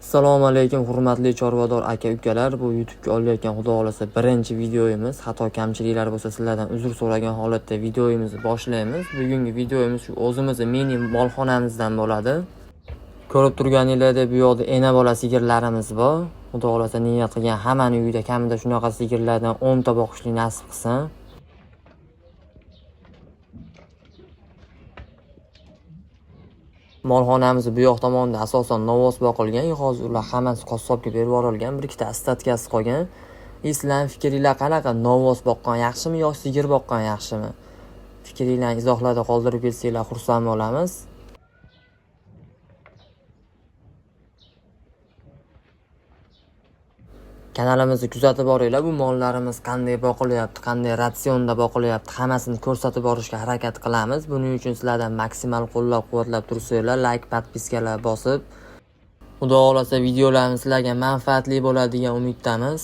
Assalomu alaykum hurmatli chorvador aka-ukalar. Bu YouTube'ga olayotgan xudo xolasa birinchi videoyimiz. Xato kamchiliklar bo'lsa sizlardan uzr so'ragan holatda videoyimizni boshlaymiz. Bugungi videoyimiz shu o'zimizni mini molxonamizdan bo'ladi. Ko'rib turganinglardek bu yoqda ena bola sigirlarimiz bor. Xudo xolasa niyat qilgan hammaning uyida kamida shunaqa sigirlardan 10 ta boqishlik nasib qilsin. Molxonamiz bu yoq tomonda asosan novvos boqilgan. Hozir ular hammasi qassobga berib yuborilgan. Bir ikkita ostatkasi qolgan. Sizlarning fikringlar qanaqa? Novvos boqqan yaxshimi yoki sigir boqqan yaxshimi? Fikringlarni izohlarda qoldirib ketsanglar xursand bo'lamiz. Kanalimizni kuzatib boringlar. Bu mollarimiz qanday boqilyapti, qanday ratsionda boqilyapti, hammasini ko'rsatib borishga harakat qilamiz. Buning uchun sizlardan maksimal qo'llab-quvvatlab tursanglar, like, podpiskalar bosib, xudo xolasa videolarimiz sizlarga manfaatli bo'ladi degan umiddamiz.